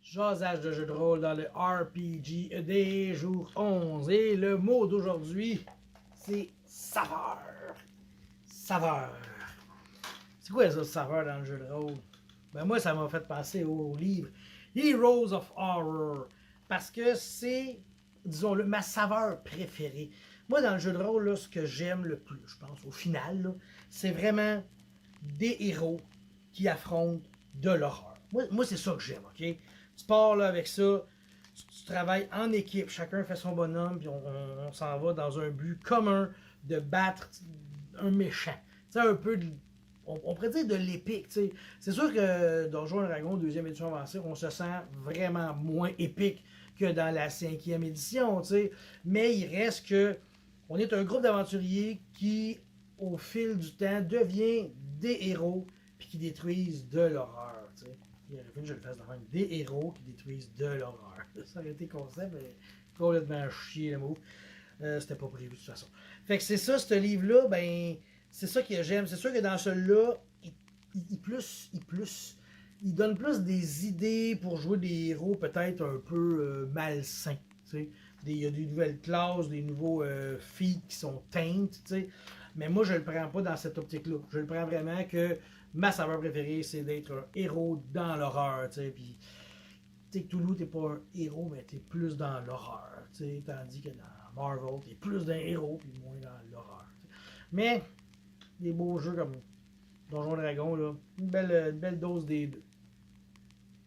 Jasage de jeu de rôle dans le RPG des jours 11. Et le mot d'aujourd'hui, c'est saveur. Saveur. C'est quoi ça, saveur dans le jeu de rôle? Ben moi, ça m'a fait penser au livre Heroes of Horror. Parce que c'est, disons-le, ma saveur préférée. Moi, dans le jeu de rôle, là, ce que j'aime le plus, je pense, au final, c'est vraiment des héros qui affrontent de l'horreur. Moi c'est ça que j'aime, ok? Tu pars là avec ça, tu travailles en équipe, chacun fait son bonhomme, puis on s'en va dans un but commun de battre un méchant. Tu sais, un peu on pourrait dire de l'épique, tu sais. C'est sûr que Donjons et Dragons, deuxième édition avancée, on se sent vraiment moins épique que dans la cinquième édition, tu sais. Mais il reste que on est un groupe d'aventuriers qui, au fil du temps, devient des héros puis qui détruisent de l'horreur. Tu sais. Il aurait fallu que je le fasse de même. Des héros qui détruisent de l'horreur. Ça aurait été concept, mais complètement chier le mot. C'était pas prévu de toute façon. Fait que c'est ça, ce livre-là, ben, c'est ça que j'aime. C'est sûr que dans celui-là, il donne plus des idées pour jouer des héros peut-être un peu malsains. Tu sais. Il y a des nouvelles classes, des nouveaux feats qui sont teintes, tu sais. Mais moi, je le prends pas dans cette optique-là. Je le prends vraiment que ma saveur préférée, c'est d'être un héros dans l'horreur, tu sais. Puis, tu sais, Cthulhu, t'es pas un héros, mais t'es plus dans l'horreur, tu sais. Tandis que dans Marvel, t'es plus d'un héros, puis moins dans l'horreur. T'sais. Mais, des beaux jeux comme Donjon Dragon, là, une belle dose des deux.